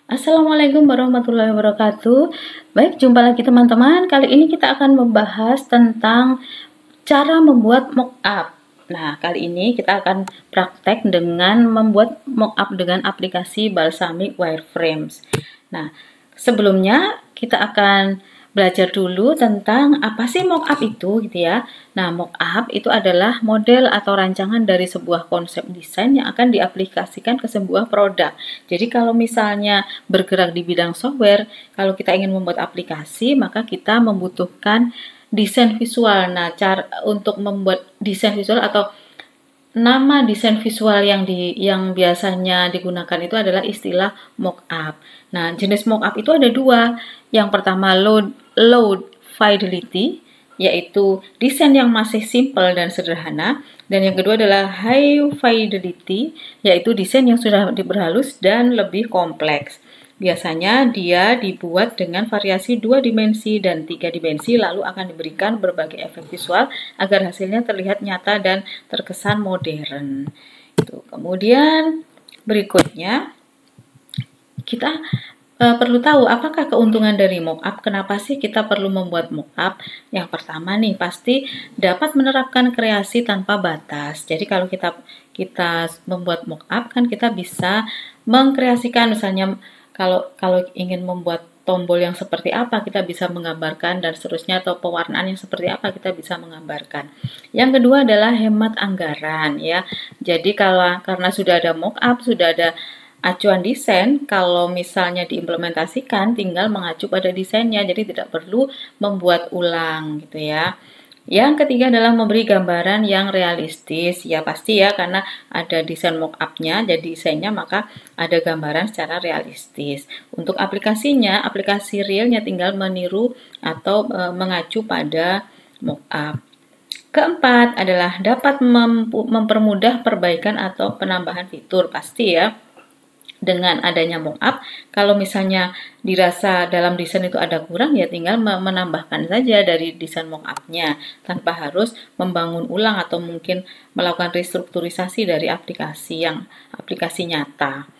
Assalamualaikum warahmatullahi wabarakatuh. Baik, jumpa lagi teman-teman. Kali ini kita akan membahas tentang cara membuat mockup. Nah, kali ini kita akan praktek dengan membuat mockup dengan aplikasi Balsamiq Wireframes. Nah, sebelumnya kita akan belajar dulu tentang apa sih mockup itu gitu ya. Nah, mockup itu adalah model atau rancangan dari sebuah konsep desain yang akan diaplikasikan ke sebuah produk. Jadi kalau misalnya bergerak di bidang software, kalau kita ingin membuat aplikasi, maka kita membutuhkan desain visual. Nah, cara untuk membuat desain visual atau nama desain visual yang biasanya digunakan itu adalah istilah mockup. Nah, jenis mockup itu ada dua. Yang pertama low fidelity, yaitu desain yang masih simple dan sederhana. Dan yang kedua adalah high fidelity, yaitu desain yang sudah diperhalus dan lebih kompleks. Biasanya dia dibuat dengan variasi 2 dimensi dan 3 dimensi, lalu akan diberikan berbagai efek visual agar hasilnya terlihat nyata dan terkesan modern. Kemudian berikutnya kita perlu tahu apakah keuntungan dari mockup. Kenapa sih kita perlu membuat mockup? Yang pertama nih, pasti dapat menerapkan kreasi tanpa batas. Jadi kalau kita membuat mockup kan kita bisa mengkreasikan, misalnya kalau ingin membuat tombol yang seperti apa, kita bisa menggambarkan dan seterusnya, atau pewarnaan yang seperti apa, kita bisa menggambarkan. Yang kedua adalah hemat anggaran ya. Jadi karena sudah ada mockup, sudah ada acuan desain, kalau misalnya diimplementasikan tinggal mengacu pada desainnya, jadi tidak perlu membuat ulang gitu ya. Yang ketiga adalah memberi gambaran yang realistis. Ya pasti ya, karena ada desain mock-up-nya, jadi desainnya maka ada gambaran secara realistis. Untuk aplikasinya, aplikasi realnya tinggal meniru atau mengacu pada mock-up. Keempat adalah dapat mempermudah perbaikan atau penambahan fitur. Pasti ya, dengan adanya mockup, kalau misalnya dirasa dalam desain itu ada kurang, ya tinggal menambahkan saja dari desain mockup-nya tanpa harus membangun ulang atau mungkin melakukan restrukturisasi dari aplikasi nyata.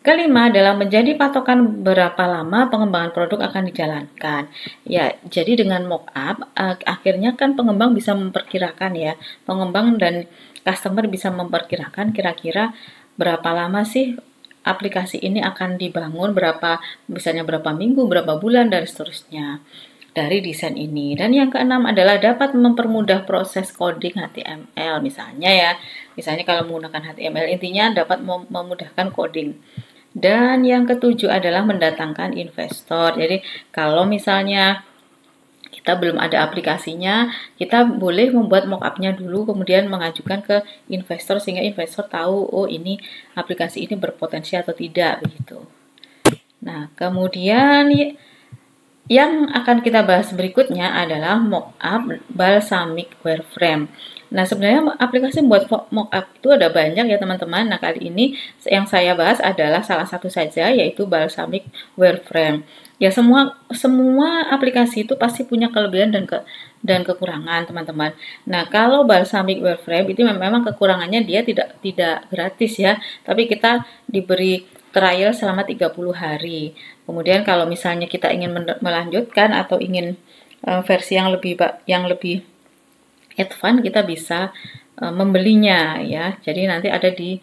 Kelima adalah menjadi patokan berapa lama pengembangan produk akan dijalankan. Ya, jadi dengan mockup akhirnya kan pengembang bisa memperkirakan ya, pengembang dan customer bisa memperkirakan kira-kira berapa lama sih aplikasi ini akan dibangun, misalnya berapa minggu, berapa bulan, dan seterusnya dari desain ini. Dan yang keenam adalah dapat mempermudah proses coding HTML misalnya ya. Misalnya kalau menggunakan HTML, intinya dapat memudahkan coding. Dan yang ketujuh adalah mendatangkan investor. Jadi kalau misalnya kita belum ada aplikasinya, kita boleh membuat mockup-nya dulu, kemudian mengajukan ke investor sehingga investor tahu, oh ini aplikasi ini berpotensi atau tidak begitu. Nah, kemudian yang akan kita bahas berikutnya adalah mockup Balsamiq Wireframe. Nah, sebenarnya aplikasi buat mockup itu ada banyak ya teman-teman. Nah, kali ini yang saya bahas adalah salah satu saja, yaitu Balsamiq Wireframe. Ya, semua aplikasi itu pasti punya kelebihan dan kekurangan teman-teman. Nah, kalau Balsamiq Wireframe itu memang kekurangannya dia tidak gratis ya, tapi kita diberi trial selama 30 hari. Kemudian kalau misalnya kita ingin melanjutkan atau ingin versi yang lebih advance, kita bisa membelinya ya. Jadi nanti ada di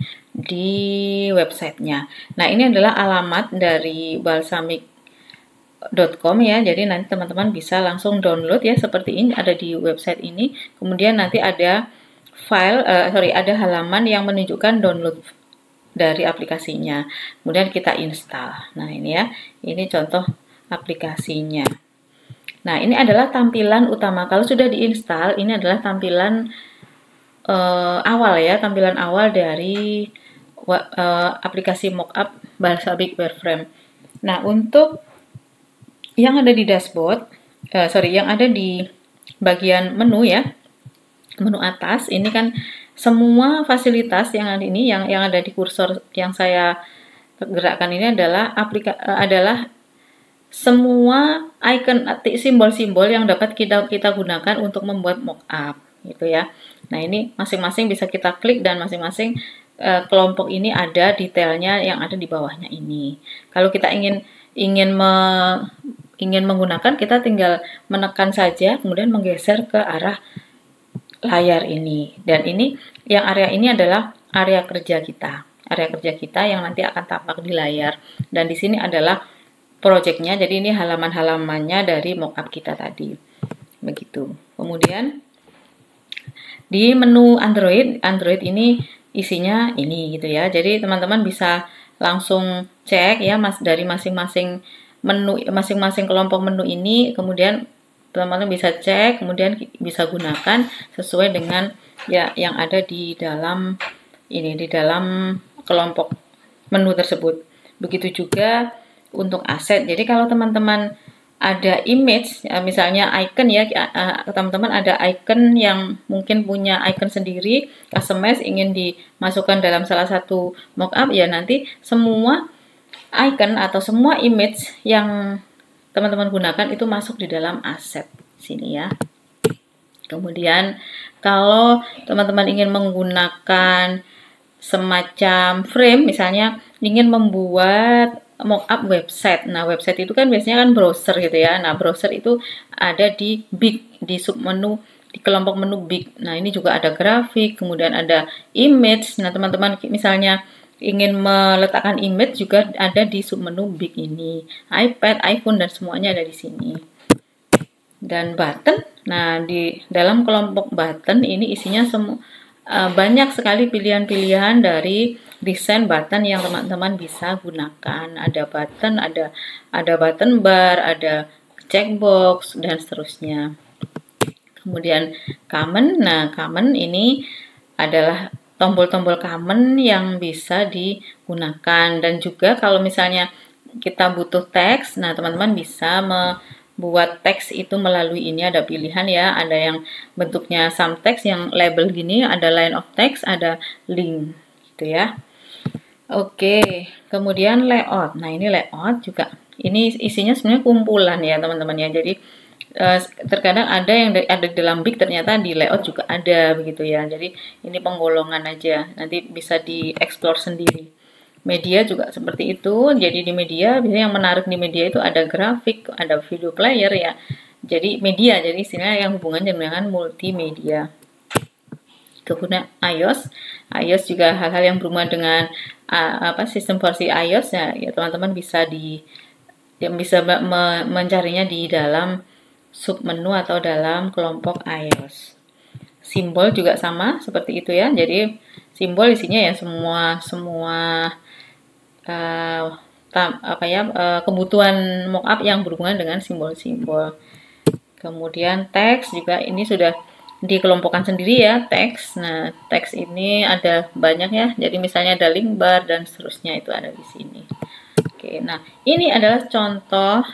websitenya. Nah, ini adalah alamat dari balsamiq.com ya. Jadi nanti teman-teman bisa langsung download ya, seperti ini, ada di website ini. Kemudian nanti ada ada halaman yang menunjukkan download dari aplikasinya. Kemudian kita install. Nah, ini ya. Ini contoh aplikasinya. Nah, ini adalah tampilan utama. Kalau sudah diinstal, ini adalah tampilan awal ya, tampilan awal dari aplikasi mockup Balsamiq Wireframe. Nah, untuk yang ada di dashboard, yang ada di bagian menu ya, menu atas, ini kan semua fasilitas yang ada ini, yang ada di kursor yang saya gerakkan ini adalah semua icon, simbol-simbol yang dapat kita gunakan untuk membuat mockup gitu ya. Nah, ini masing-masing bisa kita klik dan masing-masing kelompok ini ada detailnya yang ada di bawahnya ini. Kalau kita ingin menggunakan, kita tinggal menekan saja, kemudian menggeser ke arah layar ini. Dan ini, yang area ini adalah area kerja kita. Area kerja kita yang nanti akan tampak di layar. Dan di sini adalah projectnya, jadi ini halaman-halamannya dari mockup kita tadi. Begitu. Kemudian di menu Android ini isinya ini gitu ya. Jadi teman-teman bisa langsung cek ya dari masing-masing menu, masing-masing kelompok menu ini, kemudian teman-teman bisa cek, kemudian bisa gunakan sesuai dengan ya yang ada di dalam ini, di dalam kelompok menu tersebut. Begitu juga untuk aset. Jadi kalau teman-teman ada image, misalnya icon ya, teman-teman ada icon yang mungkin punya icon sendiri, customize, ingin dimasukkan dalam salah satu mockup, ya nanti semua icon atau semua image yang teman-teman gunakan itu masuk di dalam aset sini ya. Kemudian kalau teman-teman ingin menggunakan semacam frame, misalnya ingin membuat mockup website. Nah, website itu kan biasanya kan browser gitu ya. Nah, browser itu ada di big, di submenu, di kelompok menu big. Nah, ini juga ada grafik, kemudian ada image. Nah, teman-teman misalnya ingin meletakkan image juga ada di submenu big ini. iPad, iPhone, dan semuanya ada di sini. Dan button. Nah, di dalam kelompok button ini isinya banyak sekali pilihan-pilihan dari desain button yang teman-teman bisa gunakan. Ada button, ada button bar, ada checkbox, dan seterusnya. Kemudian common. Nah, common ini adalah tombol-tombol common yang bisa digunakan. Dan juga kalau misalnya kita butuh teks, nah teman-teman bisa buat teks itu melalui ini, ada pilihan ya, ada yang bentuknya some text yang label gini, ada line of text, ada link gitu ya. Oke, kemudian layout. Nah, ini layout juga. Ini isinya sebenarnya kumpulan ya teman-teman ya. Jadi terkadang ada yang ada di dalam big, ternyata di layout juga ada begitu ya. Jadi ini penggolongan aja, nanti bisa dieksplor sendiri. Media juga seperti itu. Jadi di media biasanya yang menarik di media itu ada grafik, ada video player ya. Jadi media, jadi istilahnya yang hubungannya dengan multimedia. Kemudian iOS juga hal-hal yang berhubungan dengan sistem versi iOS ya, teman-teman bisa mencarinya di dalam submenu atau dalam kelompok iOS. Simbol juga sama seperti itu ya. Jadi simbol isinya ya semua kebutuhan mockup yang berhubungan dengan simbol-simbol. Kemudian teks juga ini sudah dikelompokkan sendiri ya, teks. Nah, teks ini ada banyak ya. Jadi misalnya ada link bar dan seterusnya itu ada di sini. Oke, nah ini adalah contoh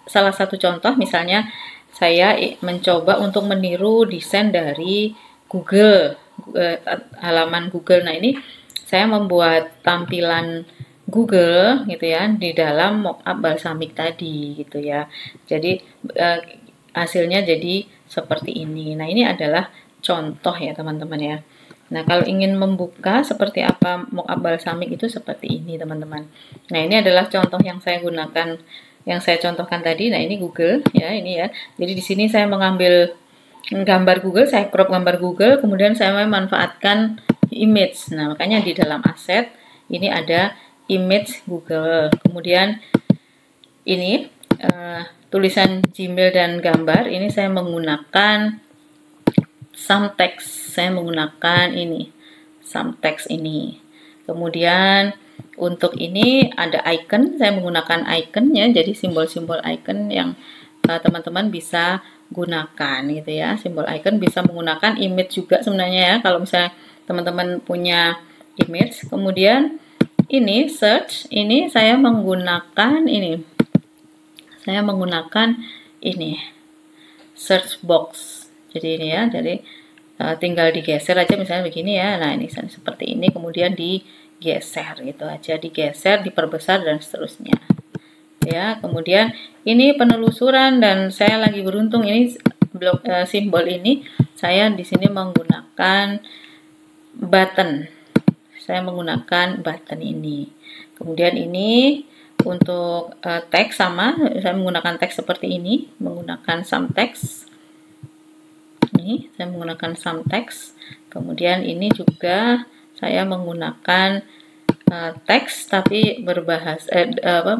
salah satu contoh, misalnya saya mencoba untuk meniru desain dari Google, halaman Google. Nah, ini saya membuat tampilan Google gitu ya di dalam mockup balsamik tadi gitu ya. Jadi hasilnya jadi seperti ini. Nah, ini adalah contoh ya teman-teman ya. Nah, kalau ingin membuka seperti apa mockup balsamik itu seperti ini teman-teman. Nah, ini adalah contoh yang saya gunakan, yang saya contohkan tadi. Nah, ini Google ya, ini ya. Jadi di sini saya mengambil gambar Google, saya crop gambar Google, kemudian saya memanfaatkan image. Nah, makanya di dalam aset ini ada image Google. Kemudian ini tulisan Gmail dan gambar, ini saya menggunakan some text. Saya menggunakan ini some text ini. Kemudian untuk ini ada icon, saya menggunakan iconnya, jadi simbol-simbol icon yang teman-teman bisa gunakan gitu ya. Simbol icon bisa menggunakan image juga sebenarnya ya, kalau misalnya teman-teman punya image. Kemudian ini search, ini saya menggunakan ini. Saya menggunakan ini search box. Jadi ini ya, jadi tinggal digeser aja misalnya begini ya. Nah, ini seperti ini, kemudian digeser gitu aja, digeser, diperbesar dan seterusnya. Ya, kemudian ini penelusuran, dan saya lagi beruntung ini blok simbol ini saya di sini menggunakan button. Saya menggunakan button ini. Kemudian ini untuk teks sama, saya menggunakan teks seperti ini, menggunakan some text. Ini saya menggunakan some text. Kemudian ini juga saya menggunakan teks tapi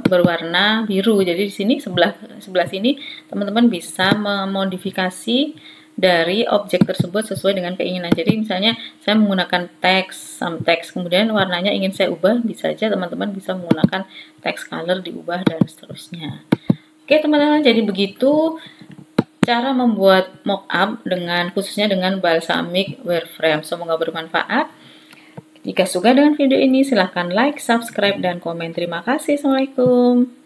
berwarna biru. Jadi di sini sebelah sini teman-teman bisa memodifikasi dari objek tersebut sesuai dengan keinginan. Jadi misalnya saya menggunakan teks, some text, kemudian warnanya ingin saya ubah, bisa aja teman-teman bisa menggunakan text color diubah dan seterusnya. Oke teman-teman, jadi begitu cara membuat mockup khususnya dengan balsamic wireframe. Semoga bermanfaat. Jika suka dengan video ini, silahkan like, subscribe, dan komen. Terima kasih. Assalamualaikum.